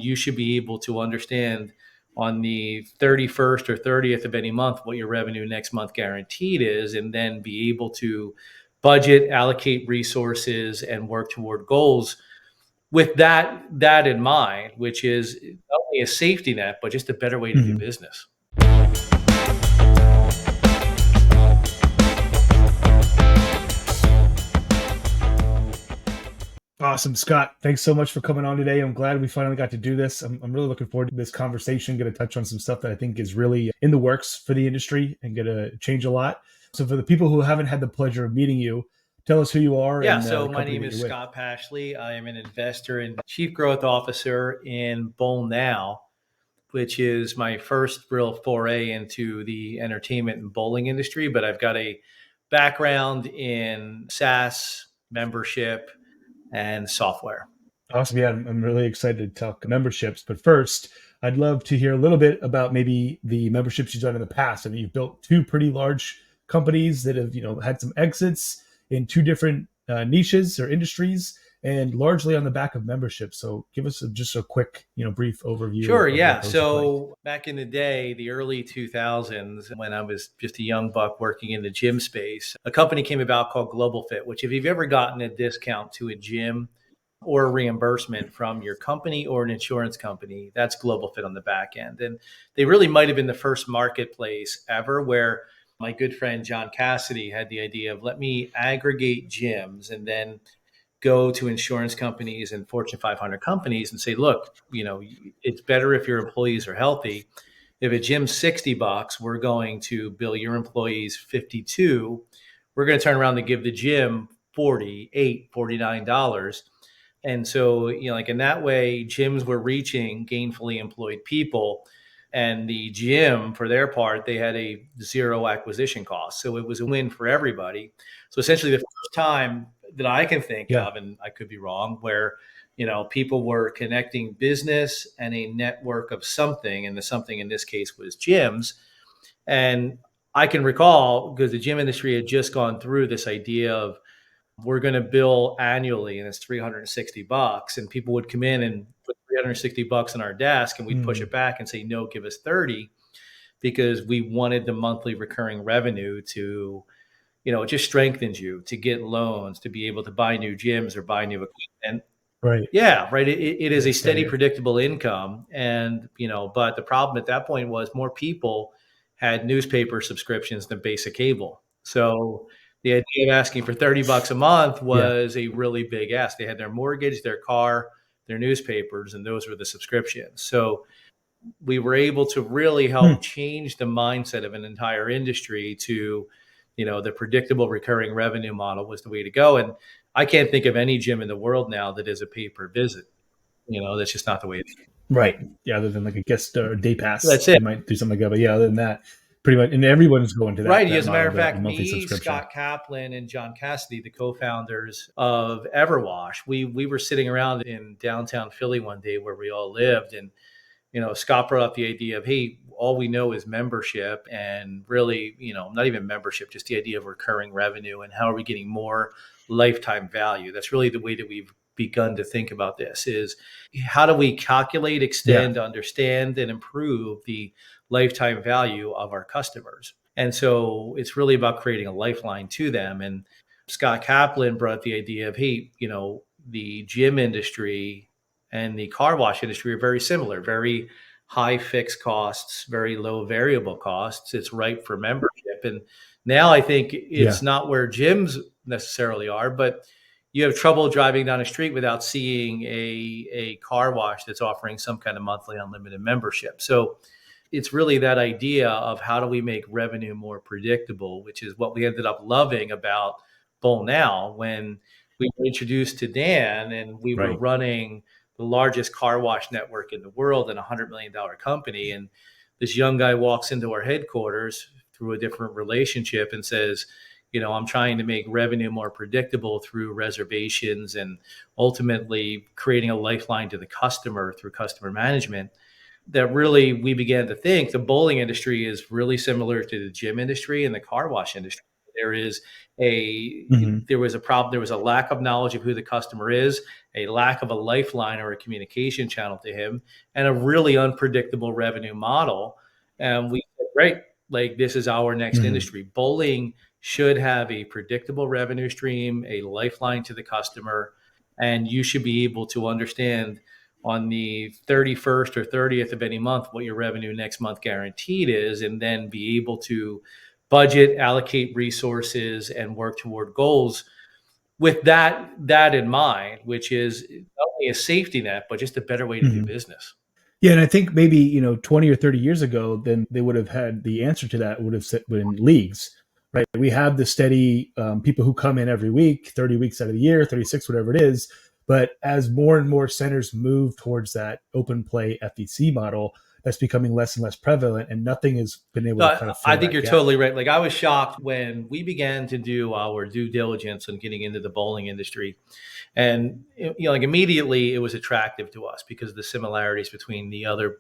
You should be able to understand on the 31st or 30th of any month what your revenue next month guaranteed is, and then be able to budget, allocate resources, and work toward goals with that in mind, which is not only a safety net, but just a better way to do Mhm. business. Awesome, Scott. Thanks so much for coming on today. I'm glad we finally got to do this. I'm really looking forward to this conversation. Going to touch on some stuff that I think is really in the works for the industry and going to change a lot. So, for the people who haven't had the pleasure of meeting you, tell us who you are Yeah, and so the my company name that is you're with. Scott Pashley. I am an investor and chief growth officer in Bowl Now, which is my first real foray into the entertainment and bowling industry. But I've got a background in SaaS, membership, and software. Awesome. Yeah, I'm really excited to talk memberships. But first, I'd love to hear a little bit about maybe the memberships you've done in the past. I mean, you've built two pretty large companies that have, had some exits in two different niches or industries, and largely on the back of memberships. So, give us just a quick, brief overview Sure, of what yeah. those look like. So back in the day, the early 2000s, when I was just a young buck working in the gym space, a company came about called Global Fit, which if you've ever gotten a discount to a gym or a reimbursement from your company or an insurance company, that's Global Fit on the back end. And they really might have been the first marketplace ever where my good friend John Cassidy had the idea of let me aggregate gyms and then go to insurance companies and Fortune 500 companies and say, look, it's better if your employees are healthy. If a gym's $60, we're going to bill your employees 52. We're going to turn around and give the gym 48, $49. And so, like in that way, gyms were reaching gainfully employed people. And the gym, for their part, they had a zero acquisition cost. So it was a win for everybody. So essentially, the first time that I can think Yeah. of, and I could be wrong, where people were connecting business and a network of something, and the something in this case was gyms. And I can recall because the gym industry had just gone through this idea of we're going to bill annually and it's $360, and people would come in and put $360 on our desk and we'd push Mm, it back and say no, give us 30, because we wanted the monthly recurring revenue to it just strengthens you to get loans to be able to buy new gyms or buy new equipment. right. Yeah, right. It is Yeah, a sorry to steady, hear. predictable income. And, but the problem at that point was more people had newspaper subscriptions than basic cable. So the idea of asking for $30 a month Yeah. was a really big ask. They had their mortgage, their car, their newspapers, and those were the subscriptions. So we were able to really help Hmm. change the mindset of an entire industry to, the predictable recurring revenue model was the way to go. And I can't think of any gym in the world now that is a pay per visit. That's just not the way it is. Right. Yeah. Other than like a guest or day pass, That's it. they might do something like that. But yeah, other than that, pretty much, and everyone's going to that Right. that As a matter model, of the fact, monthly me, subscription. Scott Kaplan, and John Cassidy, the co-founders of Everwash, we were sitting around in downtown Philly one day where we all lived, and Scott brought up the idea of, hey, all we know is membership, and really, not even membership, just the idea of recurring revenue and how are we getting more lifetime value. That's really the way that we've begun to think about this is how do we calculate, Yeah. extend, understand, and improve the lifetime value of our customers. And so it's really about creating a lifeline to them. And Scott Kaplan brought the idea of, hey, the gym industry and the car wash industry are very similar, very high fixed costs, very low variable costs. It's ripe for membership. And now I think Yeah. it's not where gyms necessarily are, but you have trouble driving down a street without seeing a car wash that's offering some kind of monthly unlimited membership. So it's really that idea of how do we make revenue more predictable, which is what we ended up loving about Bowl Now when we were introduced to Dan and we were Right. running the largest car wash network in the world and $100 million company. And this young guy walks into our headquarters through a different relationship and says, I'm trying to make revenue more predictable through reservations and ultimately creating a lifeline to the customer through customer management. That really we began to think the bowling industry is really similar to the gym industry and the car wash industry. There is a Mhm. there was a problem. There was a lack of knowledge of who the customer is, a lack of a lifeline or a communication channel to him, and a really unpredictable revenue model. And we said, great, like this is our next Mhm. industry. Bowling should have a predictable revenue stream, a lifeline to the customer, and you should be able to understand on the 31st or 30th of any month what your revenue next month guaranteed is, and then be able to budget, allocate resources, and work toward goals with that in mind, which is not only a safety net, but just a better way to do Mhm. business. Yeah, and I think maybe 20 or 30 years ago, then they would have had the answer to that would have been leagues, right? We have the steady people who come in every week, 30 weeks out of the year, 36, whatever it is. But as more and more centers move towards that open play FEC model, that's becoming less and less prevalent, and nothing has been able No, to kind of I fill think that you're gap. totally right. Like I was shocked when we began to do our due diligence on getting into the bowling industry. And like immediately it was attractive to us because of the similarities between the other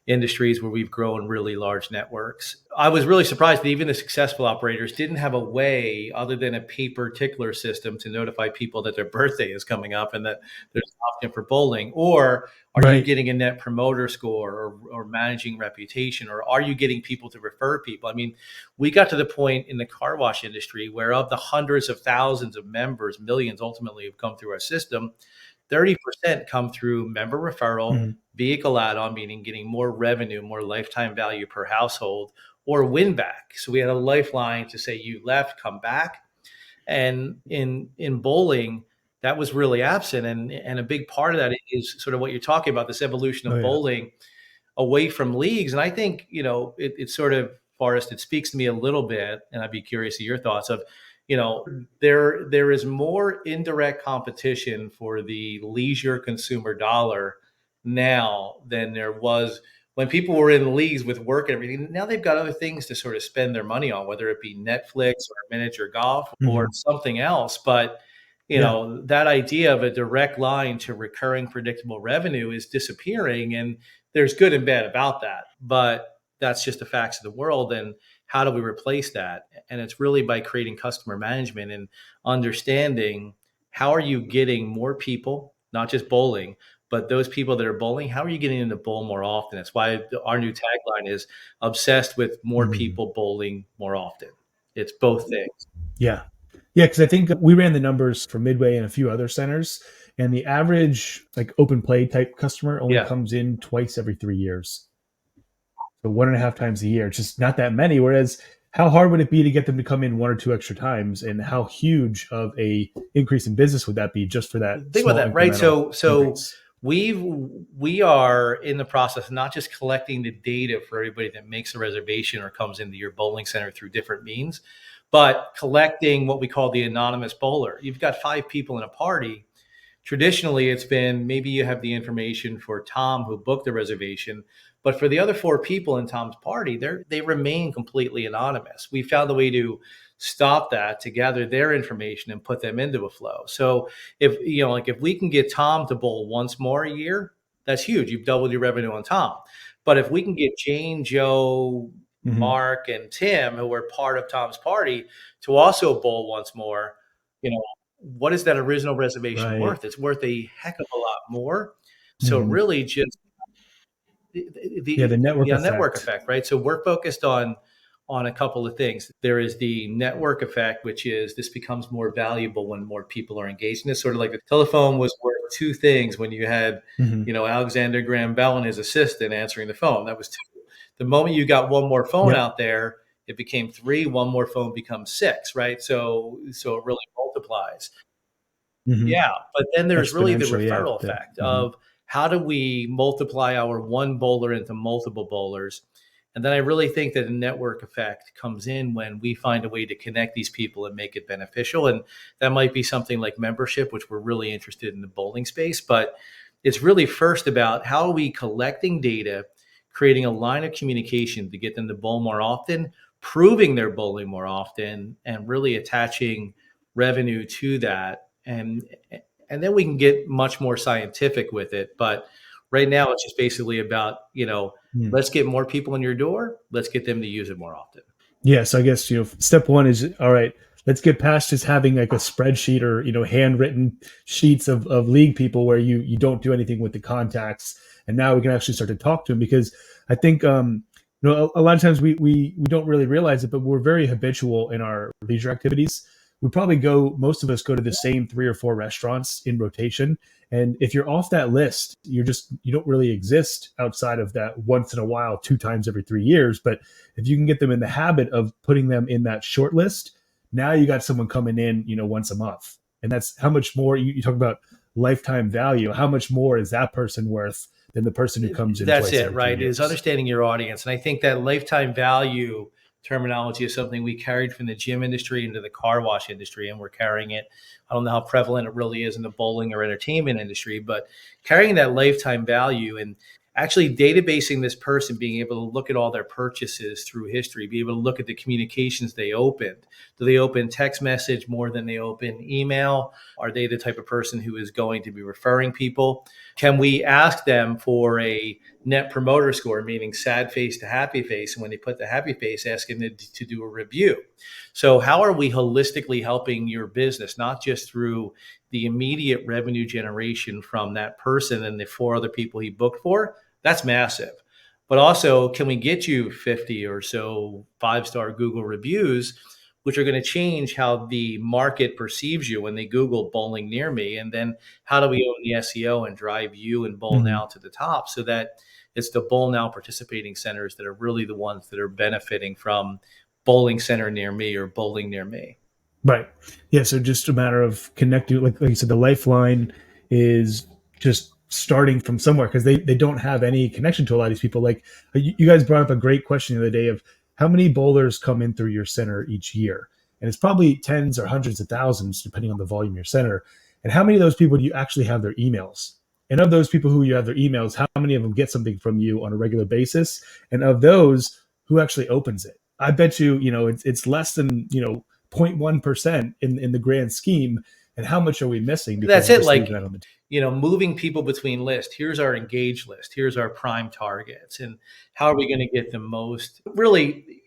industries where we've grown really large networks. I was really surprised that even the successful operators didn't have a way other than a paper tickler system to notify people that their birthday is coming up and that there's an option for bowling. Or are you Right. getting a net promoter score, or managing reputation, or are you getting people to refer people? I mean, we got to the point in the car wash industry where of the hundreds of thousands of members, millions ultimately have come through our system, 30% come through member referral, Mhm. vehicle add-on, meaning getting more revenue, more lifetime value per household, or win back. So we had a lifeline to say you left, come back. And in bowling, that was really absent. And a big part of that is sort of what you're talking about, this evolution Oh of yeah. bowling away from leagues. And I think, it's sort of, Forrest, it speaks to me a little bit, and I'd be curious of your thoughts of, there is more indirect competition for the leisure consumer dollar now than there was when people were in leagues with work and everything. Now they've got other things to sort of spend their money on, whether it be Netflix or miniature golf or Mhm. something else. But Yeah. that idea of a direct line to recurring predictable revenue is disappearing. And there's good and bad about that, but that's just the facts of the world. And how do we replace that? And it's really by creating customer management and understanding how are you getting more people, not just bowling, but those people that are bowling, how are you getting them to bowl more often? That's why our new tagline is obsessed with more Mhm. people bowling more often. It's both things. Yeah. Yeah, because I think we ran the numbers for Midway and a few other centers, and the average like open play type customer only Yeah. comes in twice every 3 years. So one and a half times a year. It's just not that many. Whereas how hard would it be to get them to come in one or two extra times? And how huge of a increase in business would that be just for that Think about small that, right? incremental So increase? we've we are in the process of not just collecting the data for everybody that makes a reservation or comes into your bowling center through different means, but collecting what we call the anonymous bowler. You've got 5 people in a party. Traditionally, it's been maybe you have the information for Tom who booked the reservation, but for the other 4 people in Tom's party, they remain completely anonymous. We found a way to stop that, to gather their information and put them into a flow. So if we can get Tom to bowl once more a year, that's huge. You've doubled your revenue on Tom. But if we can get Jane, Joe, Hmm. Mark, and Tim, who were part of Tom's party, to also bowl once more, you know, what is that original reservation Right. worth? It's worth a heck of a lot more. So Hmm. really just Yeah, the network the network effect. effect, right? So we're focused on a couple of things. There is the network effect, which is this becomes more valuable when more people are engaged in this. Sort of like the telephone was worth 2 things when you had, Hmm. Alexander Graham Bell and his assistant answering the phone. That was 2. The moment you got one more phone Yep. out there, it became 3. One more phone becomes 6, right? So it really multiplies. Hmm. Yeah, but then there's really the Exponential. Yeah. referral The, effect mhm. of how do we multiply our one bowler into multiple bowlers? And then I really think that a network effect comes in when we find a way to connect these people and make it beneficial. And that might be something like membership, which we're really interested in the bowling space. But it's really first about how are we collecting data, creating a line of communication to get them to bowl more often, proving they're bowling more often, and really attaching revenue to that. And then we can get much more scientific with it. But right now it's just basically about, Mm. let's get more people in your door. Let's get them to use it more often. Yeah, so I guess step one is all right. Let's get past just having like a spreadsheet or handwritten sheets of league people where you don't do anything with the contacts, and now we can actually start to talk to them because I think a lot of times we don't really realize it, but we're very habitual in our leisure activities. We probably go most of us go to the same three or four restaurants in rotation, and if you're off that list, you don't really exist outside of that once in a while, 2 times every 3 years, but if you can get them in the habit of putting them in that short list, now you got someone coming in, once a month. And that's how much more you talk about lifetime value. How much more is that person worth than the person who comes in That's twice it, every three right? Is years? understanding your audience. And I think that lifetime value terminology is something we carried from the gym industry into the car wash industry, and we're carrying it. I don't know how prevalent it really is in the bowling or entertainment industry, but carrying that lifetime value and actually databasing this person, being able to look at all their purchases through history, be able to look at the communications they opened. Do they open text message more than they open email? Are they the type of person who is going to be referring people? Can we ask them for a net promoter score, meaning sad face to happy face? And when they put the happy face, ask them to do a review. So, how are we holistically helping your business, not just through the immediate revenue generation from that person and the four other people he booked for? That's massive. But also, can we get you 50 or so 5-star Google reviews, which are going to change how the market perceives you when they Google bowling near me? And then how do we own the SEO and drive you and Bowl Mm-hmm. Now to the top so that it's the Bowl Now participating centers that are really the ones that are benefiting from bowling center near me or bowling near me? Right. Yeah. So just a matter of connecting, like you said, the lifeline is just starting from somewhere because they don't have any connection to a lot of these people. Like you guys brought up a great question the other day of how many bowlers come in through your center each year, and it's probably tens or hundreds of thousands depending on the volume of your center. And how many of those people do you actually have their emails? And of those people who you have their emails, how many of them get something from you on a regular basis? And of those, who actually opens it? I bet it's less than 0.1% in the grand scheme. And how much are we missing because That's we're it. just leaving Like, that on the moving people between lists. Here's our engaged list. Here's our prime targets. And how are we going to get the most? Really,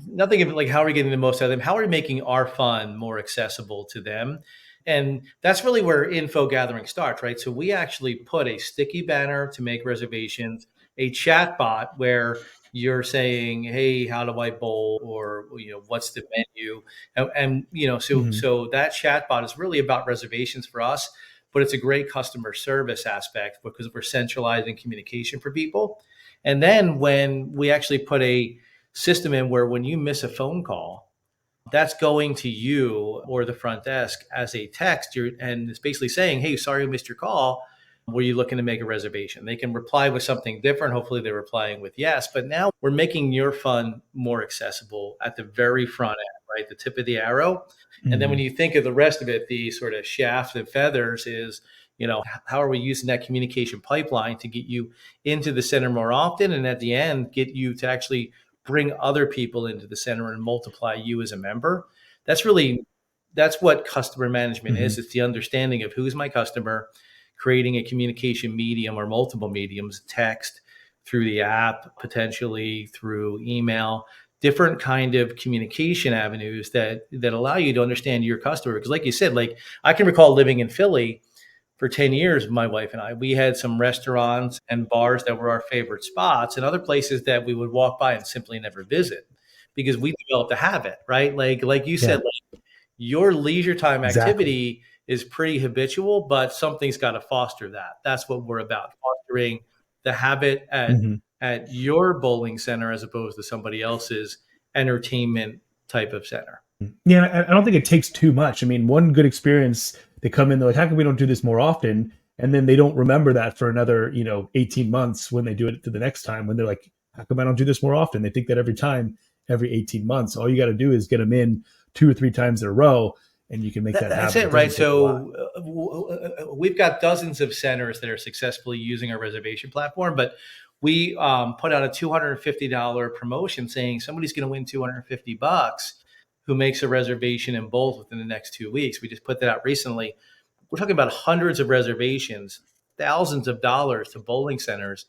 nothing of it like how are we getting the most out of them? How are we making our fun more accessible to them? And that's really where info gathering starts, right? So we actually put a sticky banner to make reservations, a chat bot where you're saying, "Hey, how do I bowl?" or "What's the menu?" And so Mhm. so that chat bot is really about reservations for us, but it's a great customer service aspect because we're centralizing communication for people. And then when we actually put a system in where when you miss a phone call, that's going to you or the front desk as a text. And it's basically saying, "Hey, sorry I missed your call. Were you looking to make a reservation?" They can reply with something different. Hopefully, they're replying with yes. But now we're making your fun more accessible at the very front end, right? The tip of the arrow. And then when Mhm. you think of the rest of it, the sort of shaft and feathers is, how are we using that communication pipeline to get you into the center more often? And at the end, get you to actually bring other people into the center and multiply you as a member. That's what customer management is. Mhm. It's the understanding of who's my customer, creating a communication medium or multiple mediums, text, through the app, potentially through email, different kind of communication avenues that allow you to understand your customer. Because like you said, like I can recall living in Philly for 10 years, my wife and I, we had some restaurants and bars that were our favorite spots and other places that we would walk by and simply never visit because we developed a habit, right? Like you said, Yeah, like your leisure time exactly. activity is pretty habitual, but something's got to foster that. That's what we're about, fostering the habit Mhm. at your bowling center as opposed to somebody else's entertainment type of center. Yeah, I don't think it takes too much. I mean, one good experience, they come in, they're like, how come we don't do this more often? And then they don't remember that for another, 18 months when they do it to the next time when they're like, how come I don't do this more often? They think that every time, every 18 months. All you got to do is get them in 2 or 3 times in a row and you can make that That's habit. It it, right? doesn't take a lot. So we've got dozens of centers that are successfully using our reservation platform, but we put out a $250 promotion saying somebody's going to win 250 bucks who makes a reservation in both within the next 2 weeks. We just put that out recently. We're talking about hundreds of reservations, thousands of dollars to bowling centers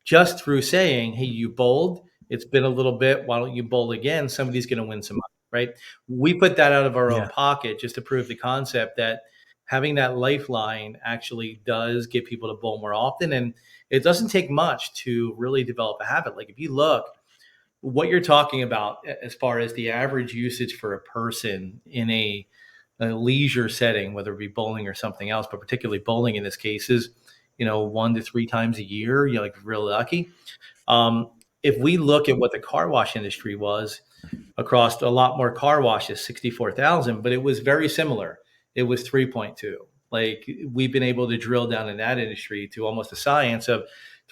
just through saying, "Hey, you bowled. It's been a little bit. Why don't you bowl again? Somebody's going to win some money, right? We put that out of our own Yeah. pocket just to prove the concept that having that lifeline actually does get people to bowl more often. And it doesn't take much to really develop a habit. Like if you look, what you're talking about as far as the average usage for a person in a leisure setting, whether it be bowling or something else, but particularly bowling in this case is, 1 to 3 times a year, like real lucky. Um, if we look at what the car wash industry was across a lot more car washes, 64,000, but it was very similar. It was 3.2. Like we've been able to drill down in that industry to almost a science of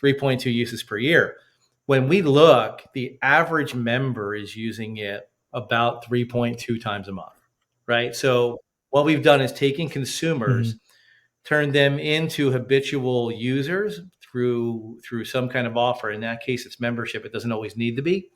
3.2 uses per year. When we look, the average member is using it about 3.2 times a month, right? So what we've done is taking Hmm. consumers, turn them into habitual users through some kind of offer. In that case, it's membership. It doesn't always need to be.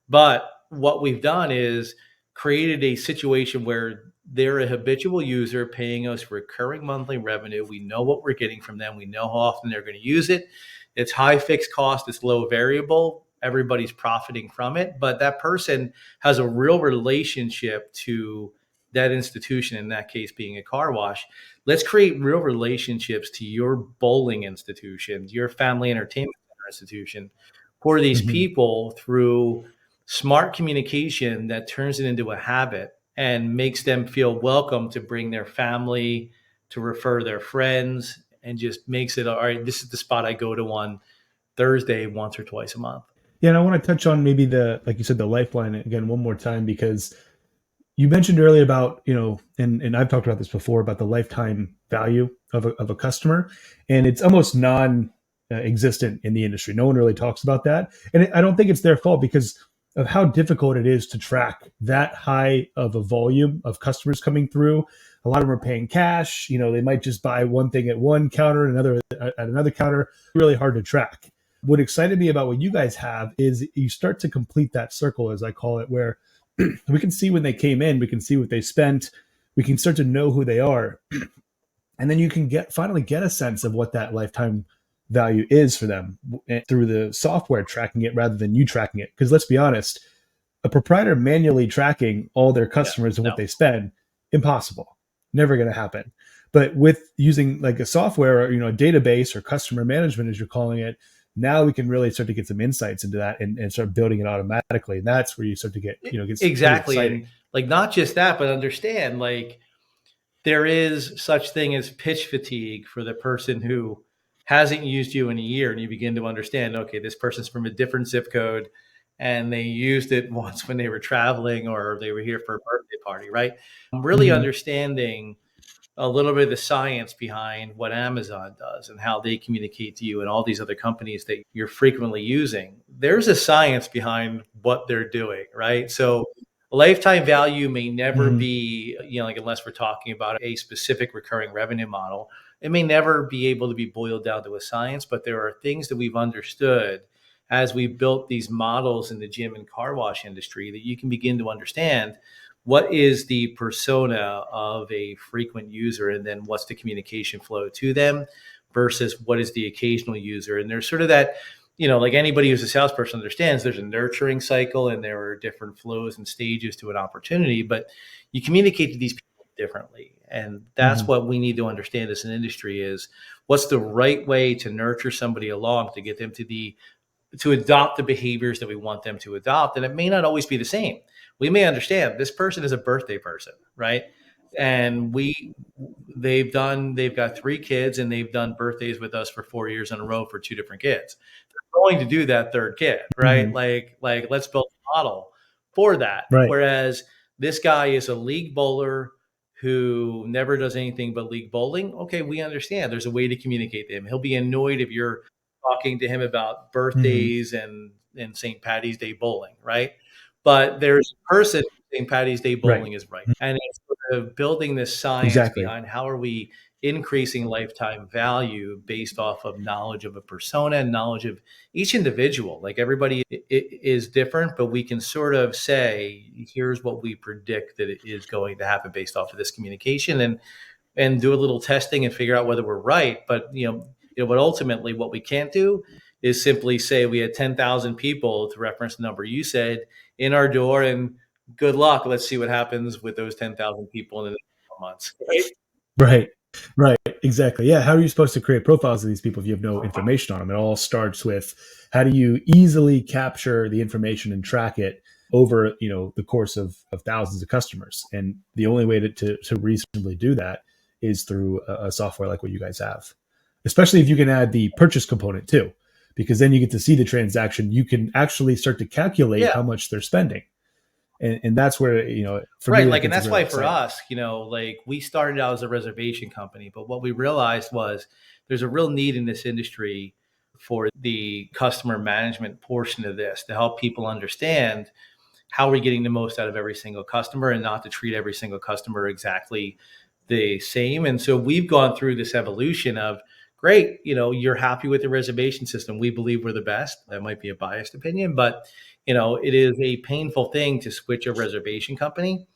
But what we've done is created a situation where they're a habitual user paying us recurring monthly revenue. We know what we're getting from them. We know how often they're going to use it. It's high fixed cost, it's low variable. Everybody's profiting from it. But that person has a real relationship to that institution, in that case being a car wash. Let's create real relationships to your bowling institution, your family entertainment center institution for these Hmm. people through smart communication that turns it into a habit and makes them feel welcome to bring their family, to refer their friends, and just makes it all right. This is the spot I go to on Thursday once or twice a month. Yeah, and I want to touch on maybe like you said, the lifeline again one more time, because you mentioned earlier about, and I've talked about this before about the lifetime value of a customer, and it's almost non-existent in the industry. No one really talks about that, and I don't think it's their fault because of how difficult it is to track that high of a volume of customers coming through. A lot of them are paying cash. They might just buy one thing at one counter, another at another counter. Really hard to track. What excited me about what you guys have is you start to complete that circle, as I call it, where we can see when they came in, we can see what they spent, we can start to know who they are, and then you can finally get a sense of what that lifetime value is for them through the software tracking it rather than you tracking it. Because let's be honest, a proprietor manually tracking all their Yeah, customers and what no. they spend, impossible, never going to happen. But with using like a software or a database or customer management, as you're calling it, now we can really start to get some insights into that and start building it automatically. And that's where you start to get gets pretty Exactly. And exciting. like not just that, but understand like there is such thing as pitch fatigue for the person who hasn't used you in a year, and you begin to understand, okay, this person's from a different zip code and they used it once when they were traveling or they were here for a birthday party, right? Really Hmm. understanding a little bit of the science behind what Amazon does and how they communicate to you and all these other companies that you're frequently using. There's a science behind what they're doing, right? So lifetime value may never Hmm. be, like unless we're talking about a specific recurring revenue model, it may never be able to be boiled down to a science, but there are things that we've understood as we built these models in the gym and car wash industry that you can begin to understand what is the persona of a frequent user and then what's the communication flow to them versus what is the occasional user. And there's sort of that, like anybody who's a salesperson understands, there's a nurturing cycle and there are different flows and stages to an opportunity, but you communicate to these people differently. And that's Hmm. what we need to understand as an industry is what's the right way to nurture somebody along to get them to adopt the behaviors that we want them to adopt. And it may not always be the same. We may understand this person is a birthday person, right? And they've got 3 kids and they've done birthdays with us for 4 years in a row for 2 different kids. They're going to do that third kid, right? Hmm. Like let's build a model for that. Right. Whereas this guy is a league bowler who never does anything but league bowling. Okay, we understand. There's a way to communicate to him. He'll be annoyed if you're talking to him about Hmm. birthdays and St. Patty's Day bowling, right? But there's a person St. Patty's Day Right. bowling is right. And it's sort of building this science Exactly. behind how are we increasing lifetime value based off of knowledge of a persona and knowledge of each individual. Like everybody is different, but we can sort of say, here's what we predict that it is going to happen based off of this communication and do a little testing and figure out whether we're right. But but ultimately what we can't do is simply say we had 10,000 people, to reference the number you said, in our door, and good luck. Let's see what happens with those 10,000 people in the next couple months. Right? Right. Right. Exactly. Yeah. How are you supposed to create profiles of these people if you have no information on them? It all starts with how do you easily capture the information and track it over, the course of thousands of customers. And the only way to reasonably do that is through a software like what you guys have, especially if you can add the purchase component too, because then you get to see the transaction. You can actually start to calculate Yeah. how much they're spending. And that's where, for Right. me, Like, and that's really why for exciting. us, like we started out as a reservation company, but what we realized was there's a real need in this industry for the customer management portion of this to help people understand how we're getting the most out of every single customer and not to treat every single customer exactly the same. And so we've gone through this evolution of great, you're happy with the reservation system. We believe we're the best. That might be a biased opinion, but it is a painful thing to switch a reservation company.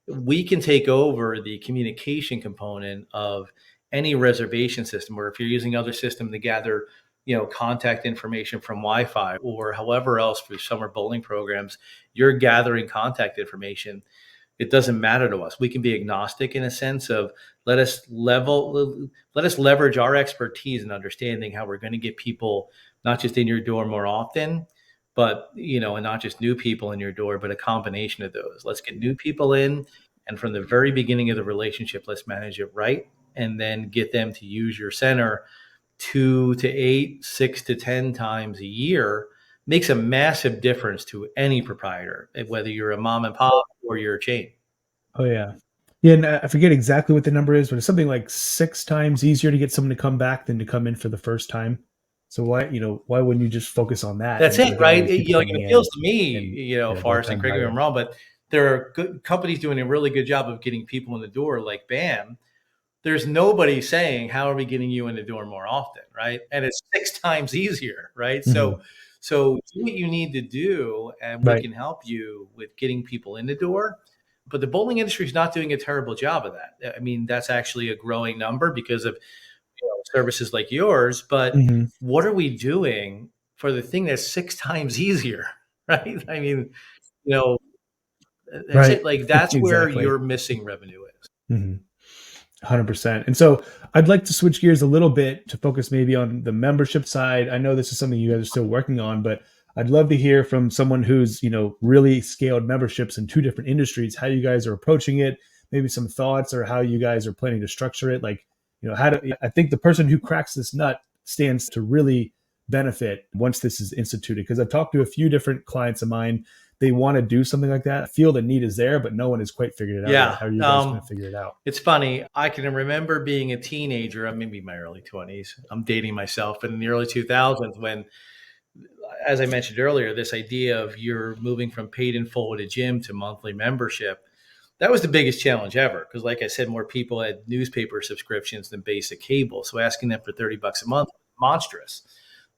We can take over the communication component of any reservation system, or if you're using other system to gather contact information from Wi-Fi or however else for summer bowling programs, you're gathering contact information. It doesn't matter to us. We can be agnostic in a sense of let us leverage our expertise and understanding how we're going to get people not just in your door more often, but and not just new people in your door, but a combination of those. Let's get new people in, and from the very beginning of the relationship, let's manage it right, and then get them to use your center 2 to 8, 6 to 10 times a year. Makes a massive difference to any proprietor, whether you're a mom and pop or you're a chain. Oh yeah. Yeah, and I forget exactly what the number is, but it's something like 6 times easier to get someone to come back than to come in for the first time. So why wouldn't you just focus on that That's instead it, of getting all right? these people It coming in feels to me, and Forrest, and lifetime correct me if I'm value? wrong, but there are good companies doing a really good job of getting people in the door, like BAM. There's nobody saying, "How are we getting you in the door more often?" Right? And it's 6 times easier, right? Hmm. So do what you need to do, and we Right. can help you with getting people in the door. But the bowling industry is not doing a terrible job of that. I mean, that's actually a growing number because of services like yours. But Hmm. what are we doing for the thing that's 6 times easier, right? I mean, you know, that's Right. it. Like that's where Exactly. your missing revenue is. 100%. And so I'd like to switch gears a little bit to focus maybe on the membership side. I know this is something you guys are still working on, but I'd love to hear from someone who's, really scaled memberships in two different industries, how you guys are approaching it, maybe some thoughts or how you guys are planning to structure it. Like, I think the person who cracks this nut stands to really benefit once this is instituted. Because I've talked to a few different clients of mine. They want to do something like that. I feel the need is there, but no one has quite figured it out yet. Yeah. How are you guys going to figure it out? It's funny. I can remember being a teenager, maybe my early 20s. I'm dating myself, but in the early 2000s, when, as I mentioned earlier, this idea of you're moving from paid in full at a gym to monthly membership, that was the biggest challenge ever. Because, like I said, more people had newspaper subscriptions than basic cable. So asking them for $30 a month was monstrous. Hmm.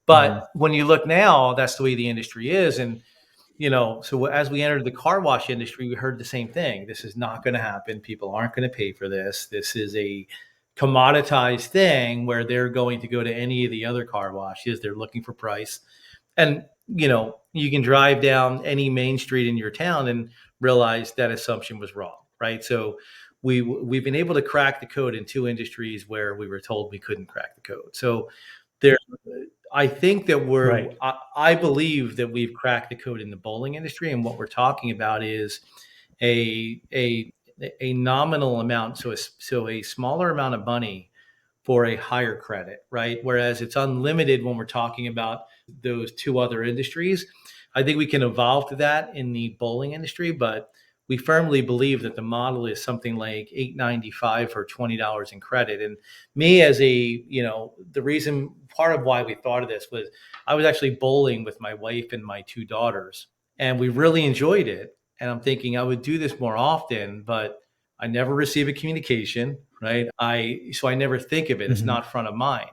But when you look now, that's the way the industry is. And so as we entered the car wash industry, we heard the same thing. This is not going to happen. People aren't going to pay for this. This is a commoditized thing where they're going to go to any of the other car washes. They're looking for price. And, you can drive down any main street in your town and realize that assumption was wrong, right? So we've been able to crack the code in two industries where we were told we couldn't crack the code. So there, I think that Right. I believe that we've cracked the code in the bowling industry, and what we're talking about is a a a nominal amount, so a smaller amount of money for a higher credit, right? Whereas it's unlimited when we're talking about those two other industries. I think we can evolve to that in the bowling industry, but we firmly believe that the model is something like $8.95 for $20 in credit. And me as the reason part of why we thought of this was I was actually bowling with my wife and my two daughters, and we really enjoyed it. And I'm thinking I would do this more often, but I never receive a communication, right? So I never think of it. It's Hmm. not front of mind.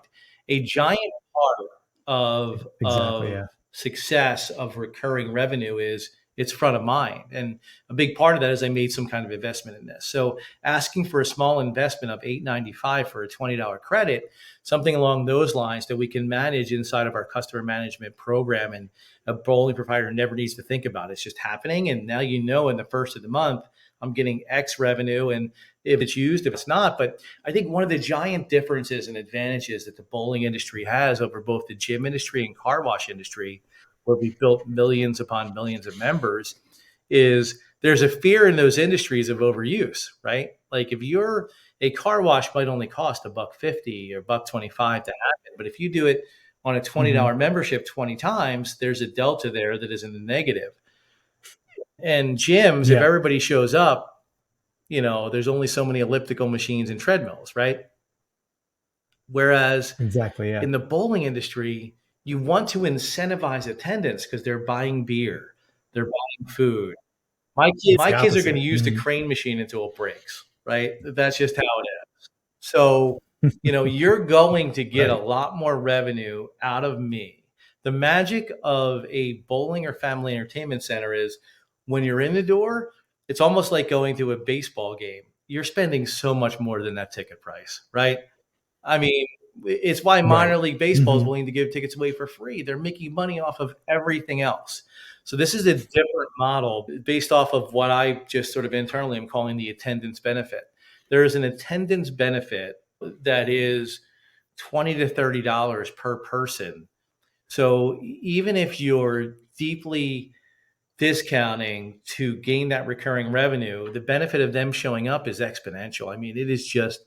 A giant part of Exactly. of Yeah. success of recurring revenue is it's front of mind. And a big part of that is I made some kind of investment in this. So asking for a small investment of $8.95 for a $20 credit, something along those lines that we can manage inside of our customer management program, and a bowling provider never needs to think about it. It's just happening. And now, in the first of the month, I'm getting X revenue, and if it's used, if it's not. But I think one of the giant differences and advantages that the bowling industry has over both the gym industry and car wash industry, where we built millions upon millions of members, is there's a fear in those industries of overuse, right? Like if you're a car wash might only cost $1.50 or $1.25 to happen, but if you do it on a $20 membership 20 times, there's a delta there that is in the negative. And gyms, if everybody shows up, there's only so many elliptical machines and treadmills, right? Whereas Exactly, yeah. in the bowling industry, you want to incentivize attendance because they're buying beer, they're buying food. My kids are going to use the crane machine until it breaks, right? That's just how it is. So, you're going to get a lot more revenue out of me. The magic of a bowling or family entertainment center is when you're in the door, it's almost like going to a baseball game. You're spending so much more than that ticket price, right? I mean, it's why minor league baseball is willing to give tickets away for free. They're making money off of everything else. So this is a different model based off of what I just sort of internally am calling the attendance benefit. There is an attendance benefit that is $20 to $30 per person. So even if you're deeply discounting to gain that recurring revenue, the benefit of them showing up is exponential. I mean, it is just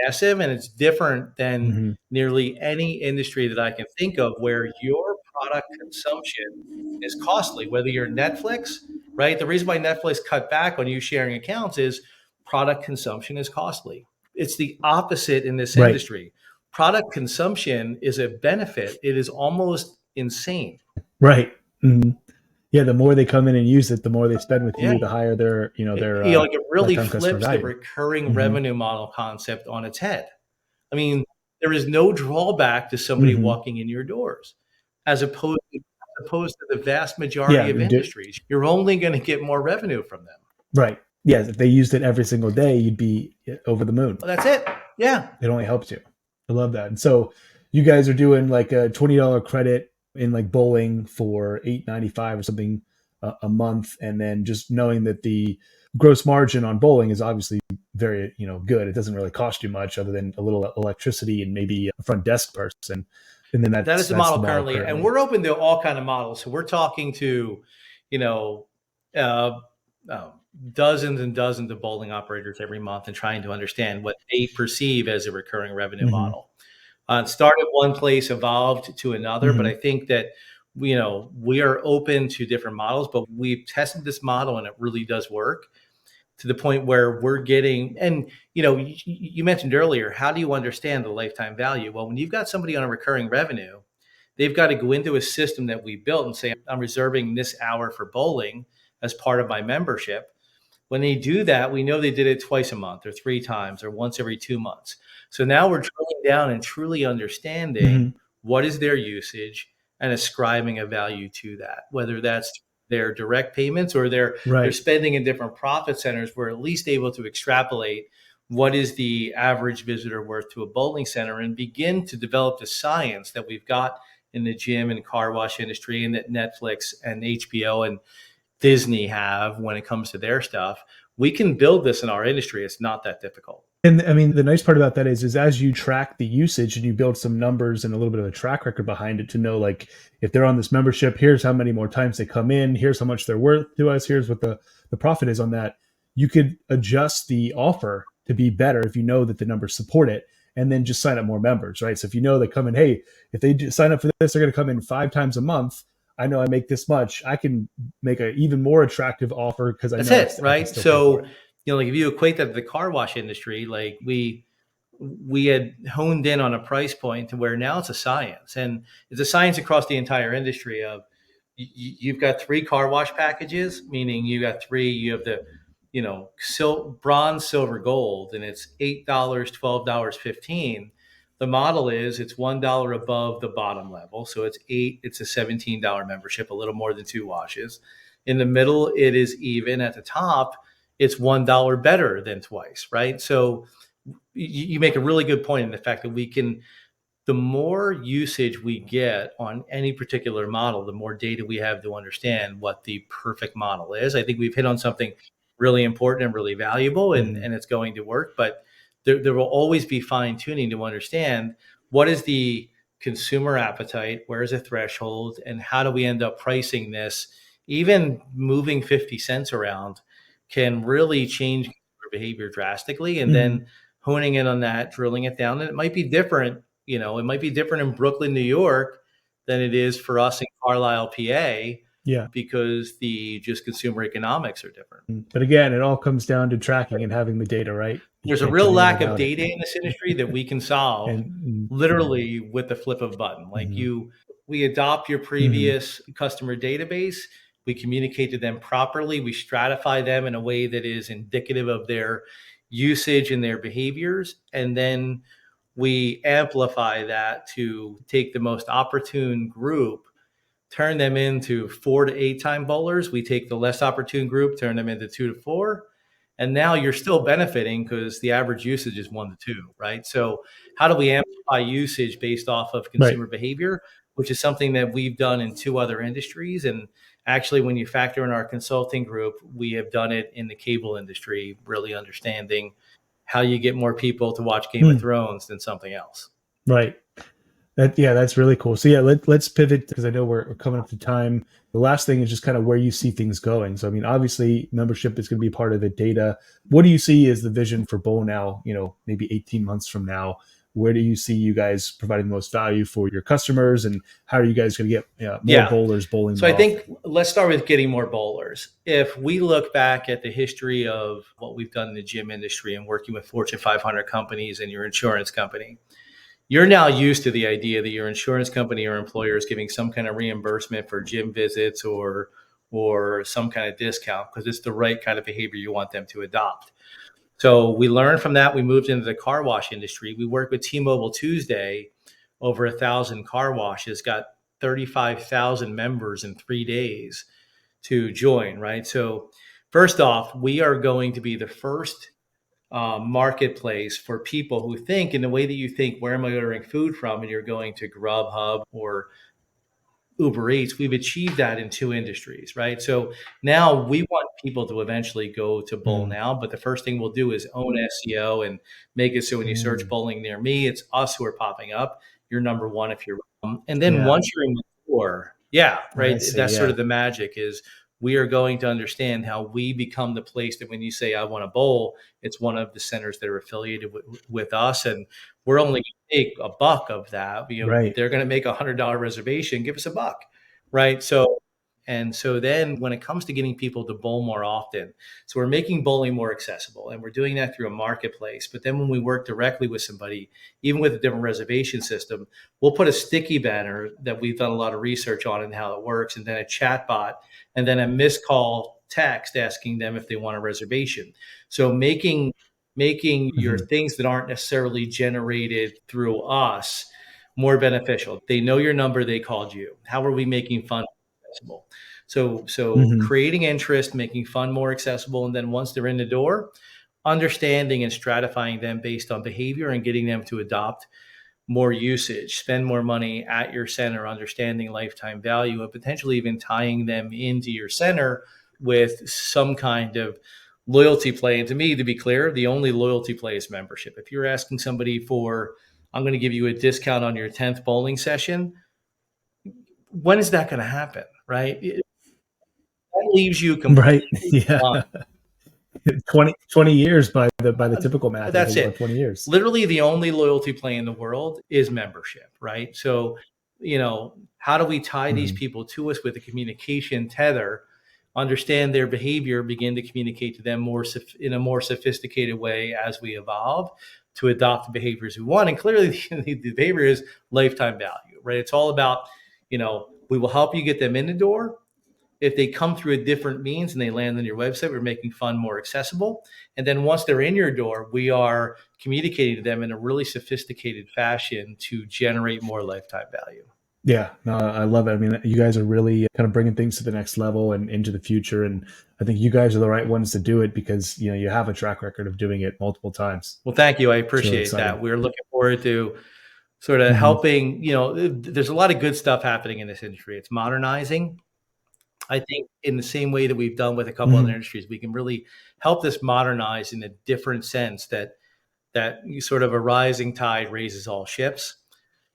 massive, and it's different than nearly any industry that I can think of where your product consumption is costly, whether you're Netflix, right? The reason why Netflix cut back on you sharing accounts is product consumption is costly. It's the opposite in this industry. Product consumption is a benefit. It is almost insane. Right. Yeah, the more they come in and use it, the more they spend with you, the higher their, like it really lifetime customer flips the value. recurring revenue model concept on its head. I mean, there is no drawback to somebody walking in your doors, as opposed to the vast majority of industries. You're only going to get more revenue from them. Right. Yeah. If they used it every single day, you'd be over the moon. Well, that's it. Yeah. It only helps you. I love that. And so you guys are doing like a $20 credit in like bowling for $8.95 or something a month, and then just knowing that the gross margin on bowling is obviously very good. It doesn't really cost you much other than a little electricity and maybe a front desk person. And then that is the model currently, and we're open to all kind of models. So we're talking to dozens and dozens of bowling operators every month and trying to understand what they perceive as a recurring revenue model. It started one place, evolved to another, but I think that we are open to different models, but we've tested this model and it really does work to the point where we're getting, and you mentioned earlier, how do you understand the lifetime value? Well, when you've got somebody on a recurring revenue, they've got to go into a system that we built and say, I'm reserving this hour for bowling as part of my membership. When they do that, we know they did it twice a month or 3 times or once every 2 months. So now we're drilling down and truly understanding what is their usage and ascribing a value to that, whether that's their direct payments or they're spending in different profit centers. We're at least able to extrapolate what is the average visitor worth to a bowling center and begin to develop the science that we've got in the gym and car wash industry and that Netflix and HBO and Disney have when it comes to their stuff. We can build this in our industry. It's not that difficult. And I mean, the nice part about that is as you track the usage and you build some numbers and a little bit of a track record behind it to know, like, if they're on this membership, here's how many more times they come in, here's how much they're worth to us, here's what the profit is on that. You could adjust the offer to be better if you know that the numbers support it, and then just sign up more members, right? So if you know they come in, hey, if they sign up for this, they're going to come in 5 times a month. I know I make this much. I can make an even more attractive offer because I know that's it, right? So, like if you equate that to the car wash industry, like we had honed in on a price point to where now it's a science, and it's a science across the entire industry of you've got 3 car wash packages, meaning you have the, bronze, silver, gold, and it's $8, $12, $15. The model is it's $1 above the bottom level. So it's a $17 membership, a little more than 2 washes. In the middle, it is even. At the top, it's $1 better than twice, right? So you make a really good point in the fact that we can, the more usage we get on any particular model, the more data we have to understand what the perfect model is. I think we've hit on something really important and really valuable, and it's going to work. But there will always be fine tuning to understand what is the consumer appetite, where is a threshold, and how do we end up pricing this. Even moving 50 cents around can really change consumer behavior drastically. And then honing in on that, drilling it down, and it might be different. It might be different in Brooklyn, New York than it is for us in Carlisle, PA, Yeah. because the just consumer economics are different. But again, it all comes down to tracking and having the data, right? There's a real lack of data in this industry that we can solve literally with the flip of a button. Like we adopt your previous customer database, we communicate to them properly, we stratify them in a way that is indicative of their usage and their behaviors, and then we amplify that to take the most opportune group, turn them into 4 to 8 time bowlers. We take the less opportune group, turn them into 2 to 4. And now you're still benefiting because the average usage is 1 to 2, right? So how do we amplify usage based off of consumer behavior, which is something that we've done in 2 other industries. And actually, when you factor in our consulting group, we have done it in the cable industry, really understanding how you get more people to watch Game of Thrones than something else. Right. That's really cool. So let's pivot, because I know we're coming up to time. The last thing is just kind of where you see things going. So, I mean, obviously membership is going to be part of the data. What do you see as the vision for Bowl now, maybe 18 months from now? Where do you see you guys providing the most value for your customers, and how are you guys going to get more bowlers bowling? So I think let's start with getting more bowlers. If we look back at the history of what we've done in the gym industry and working with Fortune 500 companies and your insurance company, you're now used to the idea that your insurance company or employer is giving some kind of reimbursement for gym visits or some kind of discount because it's the right kind of behavior you want them to adopt. So we learned from that. We moved into the car wash industry. We worked with T-Mobile Tuesday, over 1,000 car washes, got 35,000 members in 3 days to join, right? So first off, we are going to be the first marketplace for people who think in the way that you think, where am I ordering food from? And you're going to Grubhub or Uber Eats. We've achieved that in 2 industries, right? So now we want people to eventually go to Bowl Now, but the first thing we'll do is own SEO and make it so when you search bowling near me, it's us who are popping up. You're number 1 if you're and then once you're in the door, right? That's sort of the magic is we are going to understand how we become the place that when you say, I want to bowl, it's one of the centers that are affiliated with us. And we're only going to take $1 of that. They're going to make $100 reservation, give us $1, right? So then when it comes to getting people to bowl more often, so we're making bowling more accessible, and we're doing that through a marketplace. But then when we work directly with somebody, even with a different reservation system, we'll put a sticky banner that we've done a lot of research on and how it works, and then a chat bot, and then a missed call text asking them if they want a reservation. So making your things that aren't necessarily generated through us more beneficial. They know your number, they called you. How are we making fun accessible? So creating interest, making fun more accessible, and then once they're in the door, understanding and stratifying them based on behavior and getting them to adopt more usage, spend more money at your center, understanding lifetime value, and potentially even tying them into your center with some kind of loyalty play. And to me, to be clear, the only loyalty play is membership. If you're asking somebody for, I'm going to give you a discount on your 10th bowling session, when is that going to happen, right? That leaves you completely blind. 20 years by the typical math. That's it. 20 years. Literally the only loyalty play in the world is membership, right? So, how do we tie these people to us with a communication tether, understand their behavior, begin to communicate to them in a more sophisticated way as we evolve to adopt the behaviors we want? And clearly the behavior is lifetime value, right? It's all about, we will help you get them in the door. If they come through a different means and they land on your website, we're making fun more accessible. And then once they're in your door, we are communicating to them in a really sophisticated fashion to generate more lifetime value. Yeah, no, I love it. I mean, you guys are really kind of bringing things to the next level and into the future. And I think you guys are the right ones to do it because, you have a track record of doing it multiple times. Well, thank you. I It's really appreciate that. exciting. We're looking forward to sort of Hmm. helping, there's a lot of good stuff happening in this industry. It's modernizing. I think in the same way that we've done with a couple other Hmm. industries, we can really help this modernize in a different sense that you sort of a rising tide raises all ships.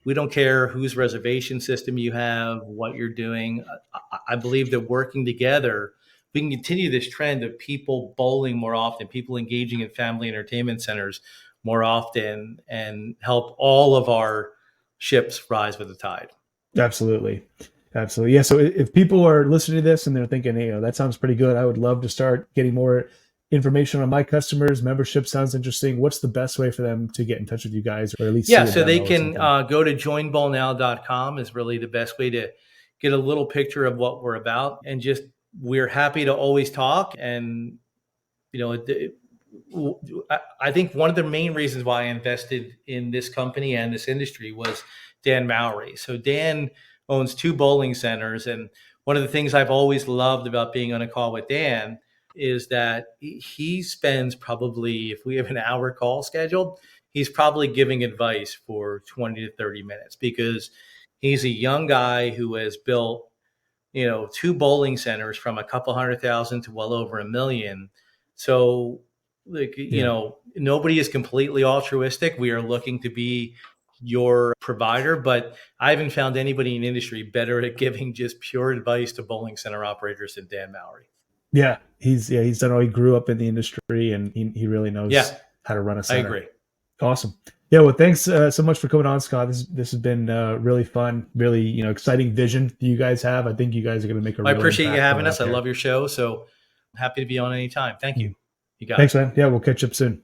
We don't care whose reservation system you have, what you're doing. I believe that working together, we can continue this trend of people bowling more often, people engaging in family entertainment centers more often, and help all of our ships rise with the tide. Absolutely. Absolutely. Yeah. So if people are listening to this and they're thinking, hey, that sounds pretty good, I would love to start getting more information on my customers. Membership sounds interesting. What's the best way for them to get in touch with you guys or at least see Yeah, a so they demo or can something? go to joinballnow.com is really the best way to get a little picture of what we're about. And just, we're happy to always talk. And, you know, I think one of the main reasons why I invested in this company and this industry was Dan Maury. So Dan owns two bowling centers. And one of the things I've always loved about being on a call with Dan is that he spends probably, if we have an hour call scheduled, he's probably giving advice for 20 to 30 minutes because he's a young guy who has built, two bowling centers from a couple 100,000 to well over 1 million. So, like, Yeah. nobody is completely altruistic. We are looking to be your provider, but I haven't found anybody in the industry better at giving just pure advice to bowling center operators than Dan Maury. He's done all. He grew up in the industry and he really Yeah, knows how to run a I center. agree. Awesome. Yeah. Well, thanks so much for coming on, Scott. This has been really fun, really exciting vision that you guys have. I think you guys are going to make a I real appreciate you impact having going us. out I there. love your show. So happy to be on anytime. Thank you. You got it. Thanks, man. Yeah, we'll catch up soon.